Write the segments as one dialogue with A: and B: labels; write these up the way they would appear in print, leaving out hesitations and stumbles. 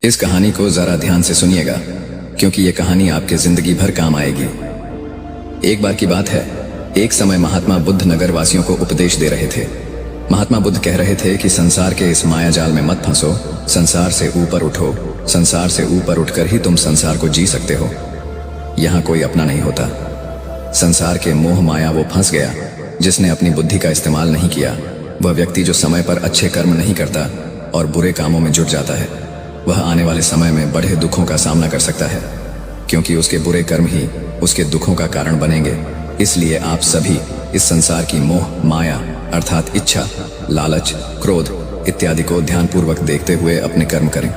A: इस कहानी को जरा ध्यान से सुनिएगा, क्योंकि ये कहानी आपके जिंदगी भर काम आएगी। एक बार की बात है, एक समय महात्मा बुद्ध नगर वासियों को उपदेश दे रहे थे। महात्मा बुद्ध कह रहे थे कि संसार के इस माया जाल में मत फंसो, संसार से ऊपर उठो, संसार से ऊपर उठकर ही तुम संसार को जी सकते हो। यहाँ कोई अपना नहीं होता। संसार के मोह माया वो फंस गया जिसने अपनी बुद्धि का इस्तेमाल नहीं किया। वह व्यक्ति जो समय पर अच्छे कर्म नहीं करता और बुरे कामों में जुट जाता है, वह आने वाले समय में बड़े दुखों का सामना कर सकता है, क्योंकि उसके बुरे कर्म ही उसके दुखों का कारण बनेंगे। इसलिए आप सभी इस संसार की मोह माया अर्थात इच्छा, लालच, क्रोध इत्यादि को ध्यानपूर्वक देखते हुए अपने कर्म करें।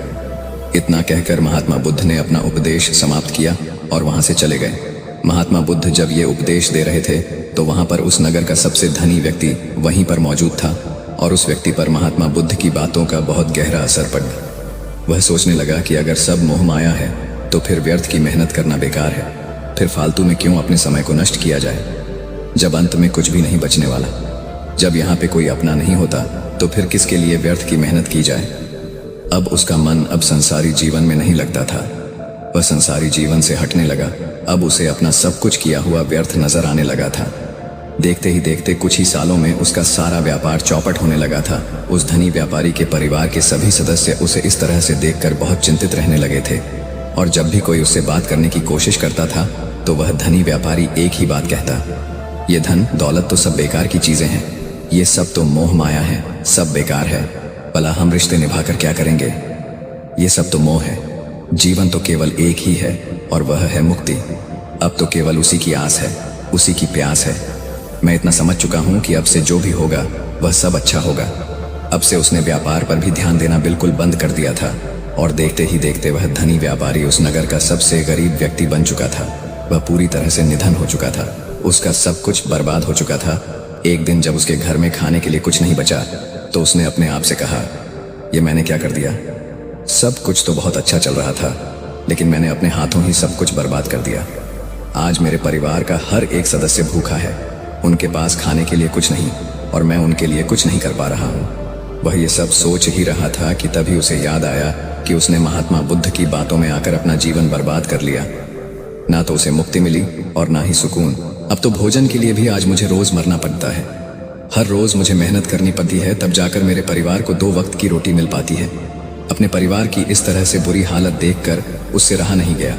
A: इतना कहकर महात्मा बुद्ध ने अपना उपदेश समाप्त किया और वहां से चले गए। महात्मा बुद्ध जब ये उपदेश दे रहे थे तो वहां पर उस नगर का सबसे धनी व्यक्ति वहीं पर मौजूद था और उस व्यक्ति पर महात्मा बुद्ध की बातों का बहुत गहरा असर पड़ा। वह सोचने लगा कि अगर सब मोह माया है तो फिर व्यर्थ की मेहनत करना बेकार है, फिर फालतू में क्यों अपने समय को नष्ट किया जाए, जब अंत में कुछ भी नहीं बचने वाला। जब यहाँ पे कोई अपना नहीं होता तो फिर किसके लिए व्यर्थ की मेहनत की जाए। अब उसका मन अब संसारी जीवन में नहीं लगता था। वह संसारी जीवन से हटने लगा। अब उसे अपना सब कुछ किया हुआ व्यर्थ नजर आने लगा था। देखते ही देखते कुछ ही सालों में उसका सारा व्यापार चौपट होने लगा था। उस धनी व्यापारी के परिवार के सभी सदस्य उसे इस तरह से देखकर बहुत चिंतित रहने लगे थे, और जब भी कोई उससे बात करने की कोशिश करता था तो वह धनी व्यापारी एक ही बात कहता, ये धन दौलत तो सब बेकार की चीजें हैं, ये सब तो मोह माया है, सब बेकार है, भला हम रिश्ते निभाकर क्या करेंगे, ये सब तो मोह है, जीवन तो केवल एक ही है और वह है मुक्ति। अब तो केवल उसी की आस है, उसी की प्यास है। मैं इतना समझ चुका हूं कि अब से जो भी होगा वह सब अच्छा होगा। अब से उसने व्यापार पर भी ध्यान देना बिल्कुल बंद कर दिया था, और देखते ही देखते वह धनी व्यापारी उस नगर का सबसे गरीब व्यक्ति बन चुका था। वह पूरी तरह से निधन हो चुका था, उसका सब कुछ बर्बाद हो चुका था। एक दिन जब उसके घर में खाने के लिए कुछ नहीं बचा तो उसने अपने आप से कहा, ये मैंने क्या कर दिया। सब कुछ तो बहुत अच्छा चल रहा था, लेकिन मैंने अपने हाथों ही सब कुछ बर्बाद कर दिया। आज मेरे परिवार का हर एक सदस्य भूखा है, उनके पास खाने के लिए कुछ नहीं और मैं उनके लिए कुछ नहीं कर पा रहा हूँ। वह ये सब सोच ही रहा था कि तभी उसे याद आया कि उसने महात्मा बुद्ध की बातों में आकर अपना जीवन बर्बाद कर लिया। ना तो उसे मुक्ति मिली और ना ही सुकून। अब तो भोजन के लिए भी आज मुझे रोज मरना पड़ता है। हर रोज मुझे मेहनत करनी पड़ती है, तब जाकर मेरे परिवार को 2 वक्त की रोटी मिल पाती है। अपने परिवार की इस तरह से बुरी हालत देखकर उससे रहा नहीं गया।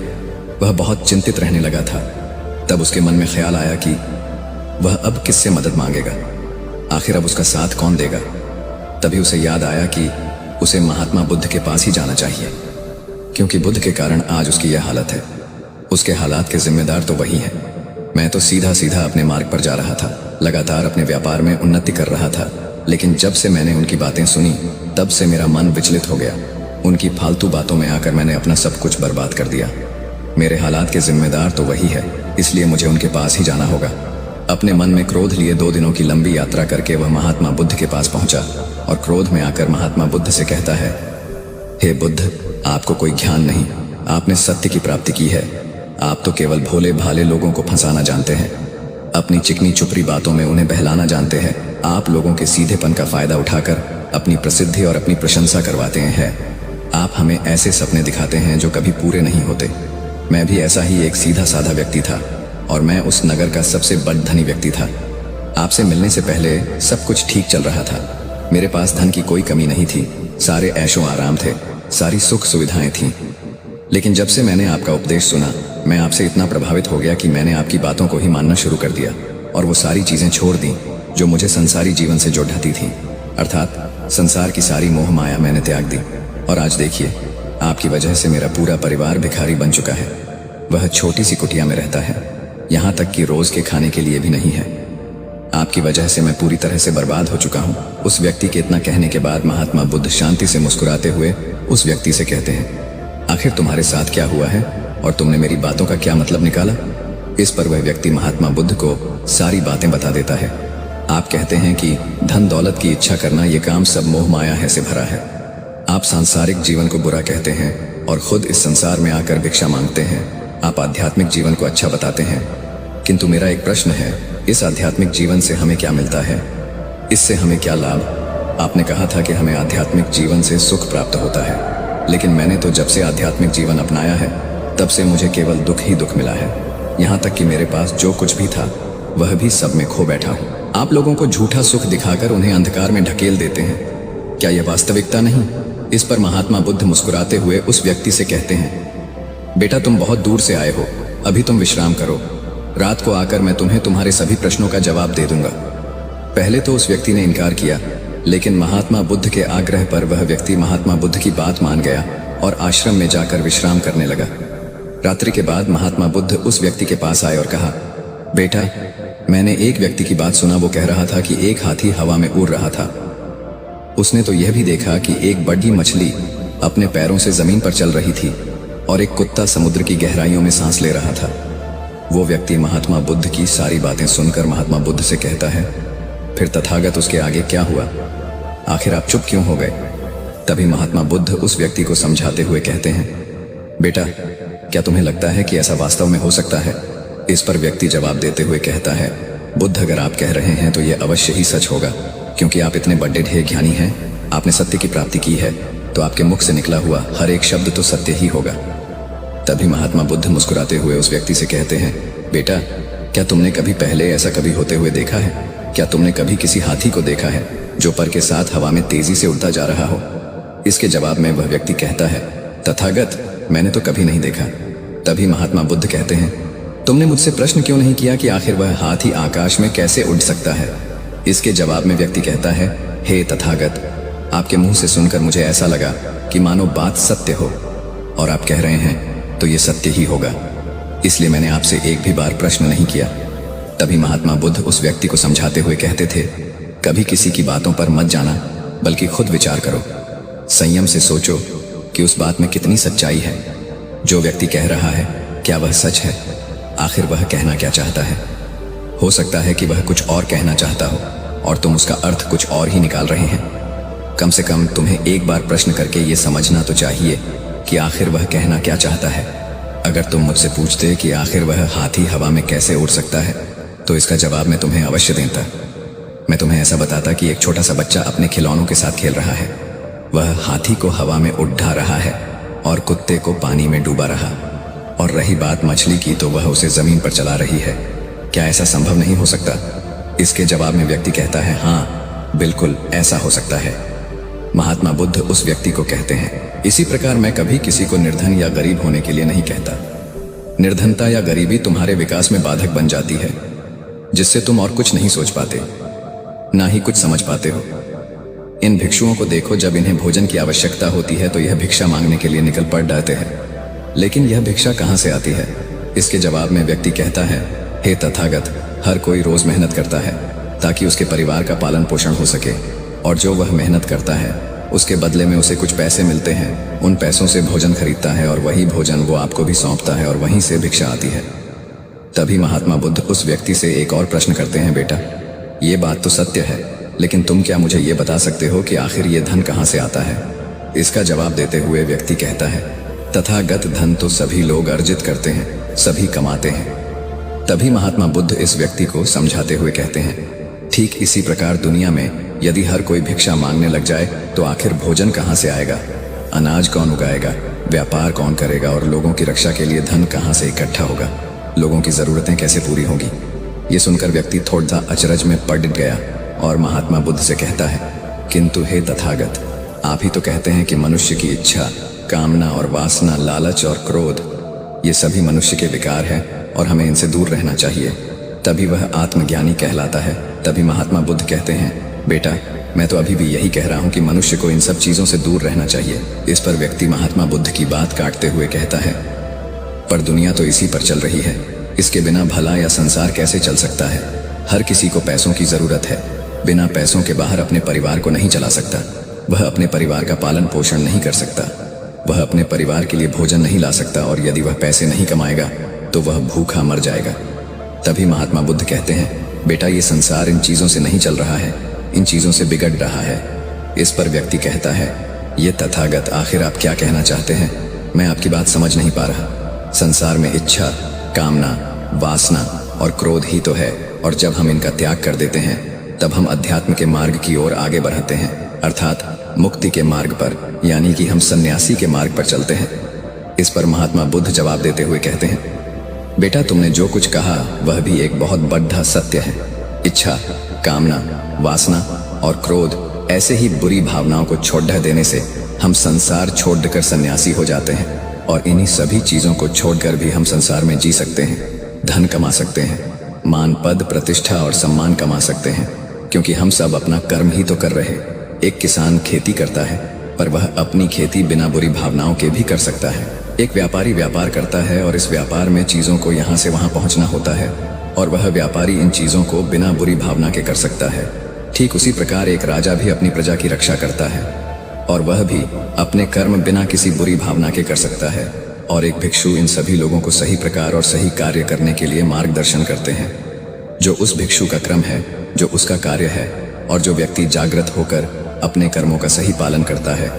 A: वह बहुत चिंतित रहने लगा था। तब उसके मन में ख्याल आया कि वह अब किससे मदद मांगेगा, आखिर अब उसका साथ कौन देगा। तभी उसे याद आया कि उसे महात्मा बुद्ध के पास ही जाना चाहिए, क्योंकि बुद्ध के कारण आज उसकी यह हालत है। उसके हालात के जिम्मेदार तो वही है। मैं तो सीधा सीधा अपने मार्ग पर जा रहा था, लगातार अपने व्यापार में उन्नति कर रहा था, लेकिन जब से मैंने उनकी बातें सुनी तब से मेरा मन विचलित हो गया। उनकी फालतू बातों में आकर मैंने अपना सब कुछ बर्बाद कर दिया। मेरे हालात के जिम्मेदार तो वही है, इसलिए मुझे उनके पास ही जाना होगा। अपने मन में क्रोध लिए 2 दिनों की लंबी यात्रा करके वह महात्मा बुद्ध के पास पहुंचा और क्रोध में आकर महात्मा बुद्ध से कहता है, हे बुद्ध, आपको कोई ज्ञान नहीं, आपने सत्य की प्राप्ति की है। आप तो केवल भोले भाले लोगों को फंसाना जानते हैं, अपनी चिकनी चुपड़ी बातों में उन्हें बहलाना जानते हैं। आप लोगों के सीधेपन का फायदा उठाकर अपनी प्रसिद्धि और अपनी प्रशंसा करवाते हैं। आप हमें ऐसे सपने दिखाते हैं जो कभी पूरे नहीं होते। मैं भी ऐसा ही एक सीधा साधा व्यक्ति था और मैं उस नगर का सबसे बड़ धनी व्यक्ति था। आपसे मिलने से पहले सब कुछ ठीक चल रहा था। मेरे पास धन की कोई कमी नहीं थी, सारे ऐशो आराम थे, सारी सुख सुविधाएं थीं। लेकिन जब से मैंने आपका उपदेश सुना, मैं आपसे इतना प्रभावित हो गया कि मैंने आपकी बातों को ही मानना शुरू कर दिया और वो सारी चीजें छोड़ दी जो मुझे संसारी जीवन से जोड़ ढाती थी। अर्थात संसार की सारी मोह माया मैंने त्याग दी। और आज देखिए, आपकी वजह से मेरा पूरा परिवार भिखारी बन चुका है। वह छोटी सी कुटिया में रहता है, यहाँ तक कि रोज के खाने के लिए भी नहीं है। आपकी वजह से मैं पूरी तरह से बर्बाद हो चुका हूँ। उस व्यक्ति के इतना कहने के बाद महात्मा बुद्ध शांति से मुस्कुराते हुए उस व्यक्ति से कहते हैं, आखिर तुम्हारे साथ क्या हुआ है और तुमने मेरी बातों का क्या मतलब निकाला। इस पर वह व्यक्ति महात्मा बुद्ध को सारी बातें बता देता है। आप कहते हैं कि धन दौलत की इच्छा करना ये काम सब मोह माया है से भरा है। आप सांसारिक जीवन को बुरा कहते हैं और खुद इस संसार में आकर भिक्षा मांगते हैं। आप आध्यात्मिक जीवन को अच्छा बताते हैं, किंतु मेरा एक प्रश्न है, इस आध्यात्मिक जीवन से हमें क्या मिलता है, इससे हमें क्या लाभ। आपने कहा था कि हमें आध्यात्मिक जीवन से सुख प्राप्त होता है, लेकिन मैंने तो जब से आध्यात्मिक जीवन अपनाया है तब से मुझे केवल दुख ही दुख मिला है। यहाँ तक कि मेरे पास जो कुछ भी था वह भी सब में खो बैठा हूँ। आप लोगों को झूठा सुख दिखाकर उन्हें अंधकार में ढकेल देते हैं। क्या यह वास्तविकता नहीं? इस पर महात्मा बुद्ध मुस्कुराते हुए उस व्यक्ति से कहते हैं, बेटा तुम बहुत दूर से आए हो, अभी तुम विश्राम करो। रात को आकर मैं तुम्हें तुम्हारे सभी प्रश्नों का जवाब दे दूंगा। पहले तो उस व्यक्ति ने इनकार किया, लेकिन महात्मा बुद्ध के आग्रह पर वह व्यक्ति महात्मा बुद्ध की बात मान गया और आश्रम में जाकर विश्राम करने लगा। रात्रि के बाद महात्मा बुद्ध उस व्यक्ति के पास आए और कहा, बेटा मैंने एक व्यक्ति की बात सुना, वो कह रहा था कि एक हाथी हवा में उड़ रहा था। उसने तो यह भी देखा कि एक बड़ी मछली अपने पैरों से जमीन पर चल रही थी और एक कुत्ता समुद्र की गहराइयों में सांस ले रहा था। वो व्यक्ति महात्मा बुद्ध की सारी बातें सुनकर महात्मा बुद्ध से कहता है, फिर तथागत उसके आगे क्या हुआ? आखिर आप चुप क्यों हो गए? तभी महात्मा बुद्ध उस व्यक्ति को समझाते हुए कहते हैं, बेटा क्या तुम्हें लगता है कि ऐसा वास्तव में हो सकता है? इस पर व्यक्ति जवाब देते हुए कहता है, बुद्ध अगर आप कह रहे हैं तो यह अवश्य ही सच होगा, क्योंकि आप इतने बड़े ढेर ज्ञानी हैं, आपने सत्य की प्राप्ति की है, तो आपके मुख से निकला हुआ हर एक शब्द तो सत्य ही होगा। तभी महात्मा बुद्ध मुस्कुराते हुए उस व्यक्ति से कहते हैं, बेटा क्या तुमने कभी पहले ऐसा कभी होते हुए देखा है? क्या तुमने कभी किसी हाथी को देखा है जो पर के साथ हवा में तेजी से उड़ता जा रहा हो? इसके जवाब में वह व्यक्ति कहता है, तथागत मैंने तो कभी नहीं देखा। तभी महात्मा बुद्ध कहते हैं, तुमने मुझसे प्रश्न क्यों नहीं किया कि आखिर वह हाथी आकाश में कैसे उड़ सकता है? इसके जवाब में व्यक्ति कहता है, हे तथागत, आपके मुंह से सुनकर मुझे ऐसा लगा कि मानो बात सत्य हो, और आप कह रहे हैं तो ये सत्य ही होगा, इसलिए मैंने आपसे एक भी बार प्रश्न नहीं किया। तभी महात्मा बुद्ध उस व्यक्ति को समझाते हुए कहते थे, कभी किसी की बातों पर मत जाना, बल्कि खुद विचार करो, संयम से सोचो कि उस बात में कितनी सच्चाई है। जो व्यक्ति कह रहा है क्या वह सच है? आखिर वह कहना क्या चाहता है? हो सकता है कि वह कुछ और कहना चाहता हो और तुम उसका अर्थ कुछ और ही निकाल रहे हैं। कम से कम तुम्हें एक बार प्रश्न करके ये समझना तो चाहिए कि आखिर वह कहना क्या चाहता है। अगर तुम मुझसे पूछते कि आखिर वह हाथी हवा में कैसे उड़ सकता है, तो इसका जवाब मैं तुम्हें अवश्य देता। मैं तुम्हें ऐसा बताता कि एक छोटा सा बच्चा अपने खिलौनों के साथ खेल रहा है, वह हाथी को हवा में उड़ा रहा है और कुत्ते को पानी में डूबा रहा, और रही बात मछली की तो वह उसे जमीन पर चला रही है। क्या ऐसा संभव नहीं हो सकता? इसके जवाब में व्यक्ति कहता है, हाँ बिल्कुल ऐसा हो सकता है। महात्मा बुद्ध उस व्यक्ति को कहते हैं, इसी प्रकार मैं कभी किसी को निर्धन या गरीब होने के लिए नहीं कहता। निर्धनता या गरीबी तुम्हारे विकास में बाधक बन जाती है, जिससे तुम और कुछ नहीं सोच पाते, ना ही कुछ समझ पाते हो। इन भिक्षुओं को देखो, जब इन्हें भोजन की आवश्यकता होती है तो यह भिक्षा मांगने के लिए निकल पड़ जाते हैं, लेकिन यह भिक्षा कहाँ से आती है? इसके जवाब में व्यक्ति कहता है, हे तथागत, हर कोई रोज मेहनत करता है ताकि उसके परिवार का पालन पोषण हो सके, और जो वह मेहनत करता है उसके बदले में उसे कुछ पैसे मिलते हैं। उन पैसों से भोजन खरीदता है और वही भोजन वो आपको भी सौंपता है और वहीं से भिक्षा आती है। तभी महात्मा बुद्ध उस व्यक्ति से एक और प्रश्न करते हैं, बेटा ये बात तो सत्य है, लेकिन तुम क्या मुझे ये बता सकते हो कि आखिर ये धन कहाँ से आता है? इसका जवाब देते हुए व्यक्ति कहता है, तथागत धन तो सभी लोग अर्जित करते हैं, सभी कमाते हैं। तभी महात्मा बुद्ध इस व्यक्ति को समझाते हुए कहते हैं, ठीक इसी प्रकार दुनिया में यदि हर कोई भिक्षा मांगने लग जाए तो आखिर भोजन कहाँ से आएगा? अनाज कौन उगाएगा? व्यापार कौन करेगा? और लोगों की रक्षा के लिए धन कहाँ से इकट्ठा होगा? लोगों की जरूरतें कैसे पूरी होगी? ये सुनकर व्यक्ति थोड़ा अचरज में पड़ गया और महात्मा बुद्ध से कहता है, किंतु हे तथागत, आप ही तो कहते हैं कि मनुष्य की इच्छा, कामना और वासना, लालच और क्रोध, ये सभी मनुष्य के विकार हैं और हमें इनसे दूर रहना चाहिए, तभी वह आत्मज्ञानी कहलाता है। तभी महात्मा बुद्ध कहते हैं, बेटा मैं तो अभी भी यही कह रहा हूँ कि मनुष्य को इन सब चीजों से दूर रहना चाहिए। इस पर व्यक्ति महात्मा बुद्ध की बात काटते हुए कहता है, पर दुनिया तो इसी पर चल रही है, इसके बिना भला या संसार कैसे चल सकता है? हर किसी को पैसों की जरूरत है, बिना पैसों के बाहर अपने परिवार को नहीं चला सकता, वह अपने परिवार का पालन पोषण नहीं कर सकता, वह अपने परिवार के लिए भोजन नहीं ला सकता, और यदि वह पैसे नहीं कमाएगा तो वह भूखा मर जाएगा। तभी महात्मा बुद्ध कहते हैं, बेटा ये संसार इन चीजों से नहीं चल रहा है, इन चीजों से बिगड़ रहा है। इस पर व्यक्ति कहता है, ये तथागत आखिर आप क्या कहना चाहते हैं? मैं आपकी बात समझ नहीं पा रहा। संसार में इच्छा, कामना, वासना और क्रोध ही तो है, और जब हम इनका त्याग कर देते हैं तब हम अध्यात्म के मार्ग की ओर आगे बढ़ते हैं। अर्थात मुक्ति के मार्ग पर, यानी कि हम सन्यासी के मार्ग पर चलते हैं। इस पर महात्मा बुद्ध जवाब देते हुए कहते हैं, बेटा तुमने जो कुछ कहा वह भी एक बहुत बड़ा सत्य है। इच्छा, कामना, वासना और क्रोध ऐसे ही बुरी भावनाओं को छोड़ देने से हम संसार छोड़कर सन्यासी हो जाते हैं, और इन्हीं सभी चीजों को छोड़कर भी हम संसार में जी सकते हैं, धन कमा सकते हैं, मान, पद, प्रतिष्ठा और सम्मान कमा सकते हैं, क्योंकि हम सब अपना कर्म ही तो कर रहे। एक किसान खेती करता है, पर वह अपनी खेती बिना बुरी भावनाओं के भी कर सकता है। एक व्यापारी व्यापार करता है और इस व्यापार में चीजों को यहाँ से वहाँ पहुँचना होता है, और वह व्यापारी इन चीजों को बिना बुरी भावना के कर सकता है। ठीक उसी प्रकार एक राजा भी अपनी प्रजा की रक्षा करता है, और वह भी अपने कर्म बिना किसी बुरी भावना के कर सकता है। और एक भिक्षु इन सभी लोगों को सही प्रकार और सही कार्य करने के लिए मार्गदर्शन करते हैं। जो उस भिक्षु का क्रम है, जो उसका कार्य है, और जो व्यक्ति जागृत होकर अपने कर्मों का सही पालन करता है,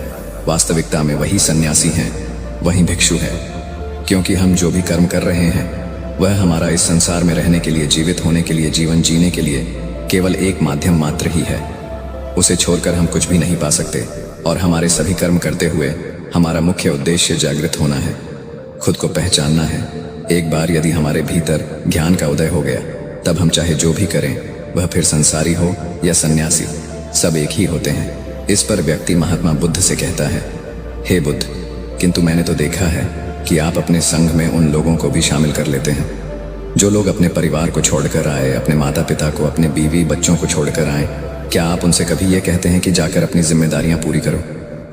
A: वास्तविकता में वही सन्यासी हैं, वही भिक्षु है। क्योंकि हम जो भी कर्म कर रहे हैं वह हमारा इस संसार में रहने के लिए, जीवित होने के लिए, जीवन जीने के लिए केवल एक माध्यम मात्र ही है। उसे छोड़कर हम कुछ भी नहीं पा सकते, और हमारे सभी कर्म करते हुए हमारा मुख्य उद्देश्य जागृत होना है, खुद को पहचानना है। एक बार यदि हमारे भीतर ज्ञान का उदय हो गया, तब हम चाहे जो भी करें, वह फिर संसारी हो या सन्यासी, सब एक ही होते हैं। इस पर व्यक्ति महात्मा बुद्ध से कहता है, हे बुद्ध, किंतु मैंने तो देखा है कि आप अपने संघ में उन लोगों को भी शामिल कर लेते हैं जो लोग अपने परिवार को छोड़कर आए, अपने माता पिता को, अपने बीवी बच्चों को छोड़कर आए। क्या आप उनसे कभी ये कहते हैं कि जाकर अपनी जिम्मेदारियां पूरी करो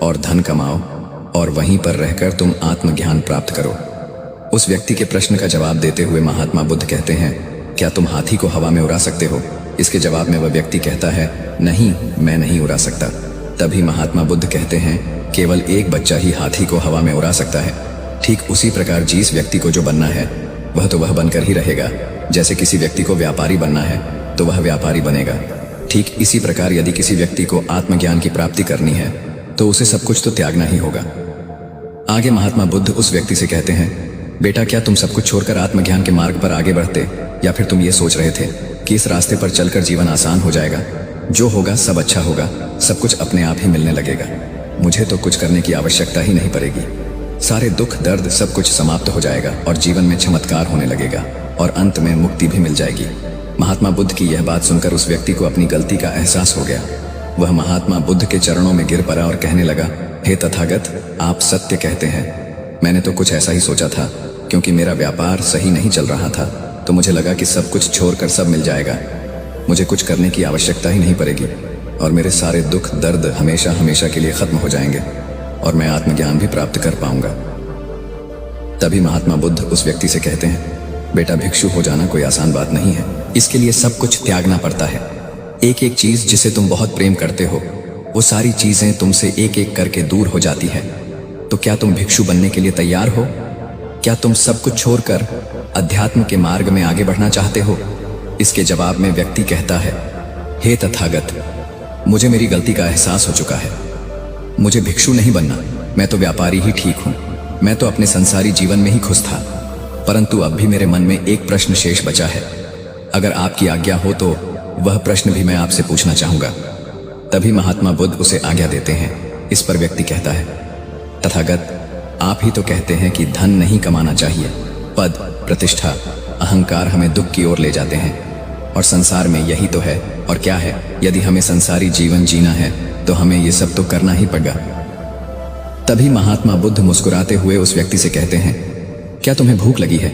A: और धन कमाओ, और वहीं पर रहकर तुम आत्मज्ञान प्राप्त करो? उस व्यक्ति के प्रश्न का जवाब देते हुए महात्मा बुद्ध कहते हैं, क्या तुम हाथी को हवा में उड़ा सकते हो? इसके जवाब में वह व्यक्ति कहता है, नहीं, मैं नहीं उड़ा सकता। तभी महात्मा बुद्ध कहते हैं, केवल एक बच्चा ही हाथी को हवा में उड़ा सकता है। ठीक उसी प्रकार जिस व्यक्ति को जो बनना है वह तो वह बनकर ही रहेगा। जैसे किसी व्यक्ति को व्यापारी बनना है तो वह व्यापारी बनेगा। ठीक इसी प्रकार यदि किसी व्यक्ति को आत्मज्ञान की प्राप्ति करनी है तो उसे सब कुछ तो त्यागना ही होगा। आगे महात्मा बुद्ध उस व्यक्ति से कहते हैं, बेटा क्या तुम सब कुछ छोड़कर आत्मज्ञान के मार्ग पर आगे बढ़ते, या फिर तुम ये सोच रहे थे कि इस रास्ते पर चलकर जीवन आसान हो जाएगा, जो होगा सब अच्छा होगा, सब कुछ अपने आप ही मिलने लगेगा, मुझे तो कुछ करने की आवश्यकता ही नहीं पड़ेगी, सारे दुख दर्द सब कुछ समाप्त हो जाएगा और जीवन में चमत्कार होने लगेगा और अंत में मुक्ति भी मिल जाएगी। महात्मा बुद्ध की यह बात सुनकर उस व्यक्ति को अपनी गलती का एहसास हो गया। वह महात्मा बुद्ध के चरणों में गिर पड़ा और कहने लगा, हे तथागत, आप सत्य कहते हैं। मैंने तो कुछ ऐसा ही सोचा था, क्योंकि मेरा व्यापार सही नहीं चल रहा था, तो मुझे लगा कि सब कुछ छोड़कर सब मिल जाएगा, मुझे कुछ करने की आवश्यकता ही नहीं पड़ेगी, और मेरे सारे दुख दर्द हमेशा हमेशा के लिए खत्म हो जाएंगे, और मैं आत्मज्ञान भी प्राप्त कर पाऊंगा। तभी महात्मा बुद्ध उस व्यक्ति से कहते हैं, बेटा भिक्षु हो जाना कोई आसान बात नहीं है, इसके लिए सब कुछ त्यागना पड़ता है। एक एक चीज जिसे तुम बहुत प्रेम करते हो, वो सारी चीजें तुमसे एक एक करके दूर हो जाती है। तो क्या तुम भिक्षु बनने के लिए तैयार हो? क्या तुम सब कुछ छोड़कर अध्यात्म के मार्ग में आगे बढ़ना चाहते हो? इसके जवाब में व्यक्ति कहता है, हे तथागत, मुझे मेरी गलती का एहसास हो चुका है, मुझे भिक्षु नहीं बनना, मैं तो व्यापारी ही ठीक हूं, मैं तो अपने संसारी जीवन में ही खुश था, परंतु अब भी मेरे मन में एक प्रश्न शेष बचा है। अगर आपकी आज्ञा हो तो वह प्रश्न भी मैं आपसे पूछना चाहूंगा। तभी महात्मा बुद्ध उसे आज्ञा देते हैं। इस पर व्यक्ति कहता है, तथागत, आप ही तो कहते हैं कि धन नहीं कमाना चाहिए, पद, प्रतिष्ठा, अहंकार हमें दुख की ओर ले जाते हैं, और संसार में यही तो है। और क्या है, यदि हमें संसारी जीवन जीना है तो हमें ये सब तो करना ही पड़ेगा। तभी महात्मा बुद्ध मुस्कुराते हुए उस व्यक्ति से कहते हैं, क्या तुम्हें भूख लगी है?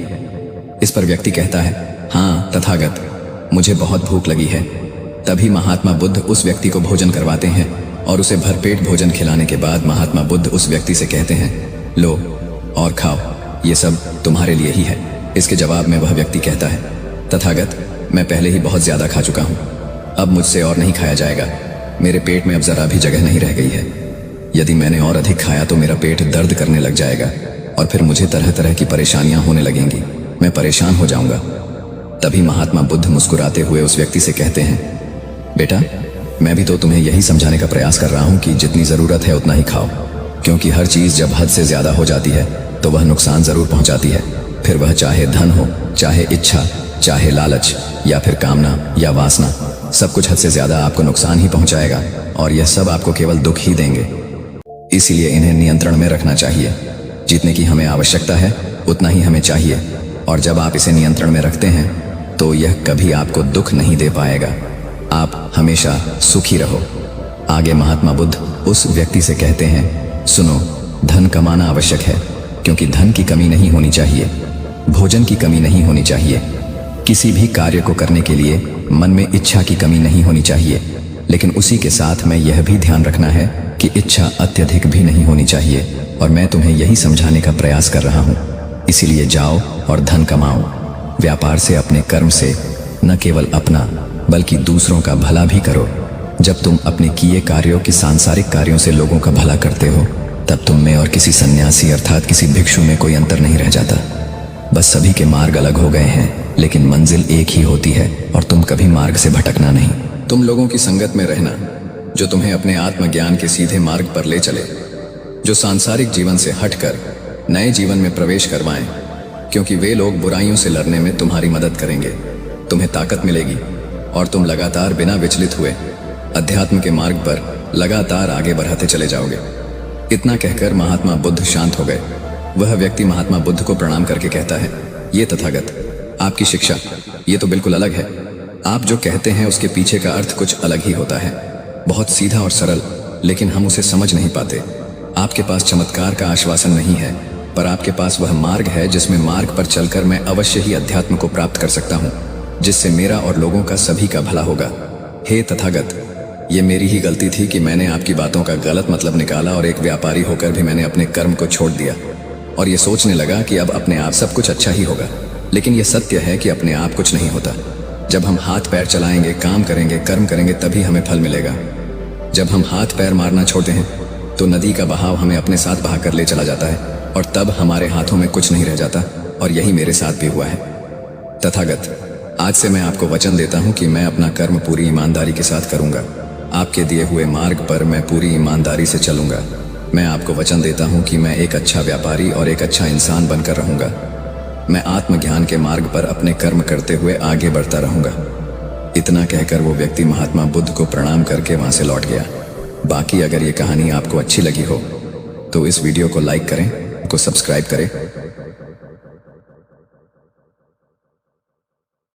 A: इस पर व्यक्ति कहता है, हाँ तथागत, मुझे बहुत भूख लगी है। तभी महात्मा बुद्ध उस व्यक्ति को भोजन करवाते हैं, और उसे भरपेट भोजन खिलाने के बाद महात्मा बुद्ध उस व्यक्ति से कहते हैं, लो और खाओ, ये सब तुम्हारे लिए ही है। इसके जवाब में वह व्यक्ति कहता है, तथागत, मैं पहले ही बहुत ज्यादा खा चुका हूँ, अब मुझसे और नहीं खाया जाएगा, मेरे पेट में अब जरा भी जगह नहीं रह गई है। यदि मैंने और अधिक खाया तो मेरा पेट दर्द करने लग जाएगा, और फिर मुझे तरह तरह की परेशानियां होने लगेंगी, मैं परेशान हो जाऊंगा। तभी महात्मा बुद्ध मुस्कुराते हुए उस व्यक्ति से कहते हैं, बेटा, मैं भी तो तुम्हें यही समझाने का प्रयास कर रहा हूं कि जितनी जरूरत है उतना ही खाओ, क्योंकि हर चीज जब हद से ज्यादा हो जाती है तो वह नुकसान जरूर पहुंचाती है। फिर वह चाहे धन हो, चाहे इच्छा, चाहे लालच, या फिर कामना या वासना, सब कुछ हद से ज्यादा आपको नुकसान ही पहुंचाएगा और यह सब आपको केवल दुख ही देंगे। इसीलिए इन्हें नियंत्रण में रखना चाहिए। जितने की हमें आवश्यकता है उतना ही हमें चाहिए, और जब आप इसे नियंत्रण में रखते हैं तो यह कभी आपको दुख नहीं दे पाएगा। आप हमेशा सुखी रहो। आगे महात्मा बुद्ध उस व्यक्ति से कहते हैं, सुनो, धन कमाना आवश्यक है, क्योंकि धन की कमी नहीं होनी चाहिए, भोजन की कमी नहीं होनी चाहिए, किसी भी कार्य को करने के लिए मन में इच्छा की कमी नहीं होनी चाहिए, लेकिन उसी के साथ में यह भी ध्यान रखना है कि इच्छा अत्यधिक भी नहीं होनी चाहिए। और मैं तुम्हें यही समझाने का प्रयास कर रहा हूँ। इसीलिए जाओ और धन कमाओ। व्यापार से, अपने कर्म से न केवल अपना बल्कि दूसरों का भला भी करो। जब तुम अपने किए कार्यों की सांसारिक कार्यों से लोगों का भला करते हो, तब तुम में और किसी सन्यासी अर्थात किसी भिक्षु में कोई अंतर नहीं रह जाता। बस सभी के मार्ग अलग हो गए हैं, लेकिन मंजिल एक ही होती है और तुम कभी मार्ग से भटकना नहीं। तुम लोगों की संगत में रहना जो तुम्हें अपने आत्मज्ञान के सीधे मार्ग पर ले चले, जो सांसारिक जीवन से हटकर नए जीवन में प्रवेश करवाएं, क्योंकि वे लोग बुराइयों से लड़ने में तुम्हारी मदद करेंगे। तुम्हें ताकत मिलेगी और तुम लगातार बिना विचलित हुए अध्यात्म के मार्ग पर लगातार आगे बढ़ाते चले जाओगे। इतना कहकर महात्मा बुद्ध शांत हो गए। वह व्यक्ति महात्मा बुद्ध को प्रणाम करके कहता है, ये तथागत, आपकी शिक्षा ये तो बिल्कुल अलग है। आप जो कहते हैं उसके पीछे का अर्थ कुछ अलग ही होता है, बहुत सीधा और सरल, लेकिन हम उसे समझ नहीं पाते। आपके पास चमत्कार का आश्वासन नहीं है, पर आपके पास वह मार्ग है जिसमें मार्ग पर चलकर मैं अवश्य ही अध्यात्म को प्राप्त कर सकता हूँ, जिससे मेरा और लोगों का सभी का भला होगा। हे तथागत, ये मेरी ही गलती थी कि मैंने आपकी बातों का गलत मतलब निकाला और एक व्यापारी होकर भी मैंने अपने कर्म को छोड़ दिया और ये सोचने लगा कि अब अपने आप सब कुछ अच्छा ही होगा। लेकिन यह सत्य है कि अपने आप कुछ नहीं होता। जब हम हाथ पैर चलाएंगे, काम करेंगे, कर्म करेंगे, तभी हमें फल मिलेगा। जब हम हाथ पैर मारना छोड़ते हैं तो नदी का बहाव हमें अपने साथ बहा कर ले चला जाता है और तब हमारे हाथों में कुछ नहीं रह जाता, और यही मेरे साथ भी हुआ है। तथागत, आज से मैं आपको वचन देता हूँ कि मैं अपना कर्म पूरी ईमानदारी के साथ करूँगा। आपके दिए हुए मार्ग पर मैं पूरी ईमानदारी से चलूँगा। मैं आपको वचन देता हूँ कि मैं एक अच्छा व्यापारी और एक अच्छा इंसान बनकर रहूँगा। मैं आत्मज्ञान के मार्ग पर अपने कर्म करते हुए आगे बढ़ता रहूँगा। इतना कहकर वो व्यक्ति महात्मा बुद्ध को प्रणाम करके वहाँ से लौट गया। बाकी अगर ये कहानी आपको अच्छी लगी हो तो इस वीडियो को लाइक करें, को सब्सक्राइब करें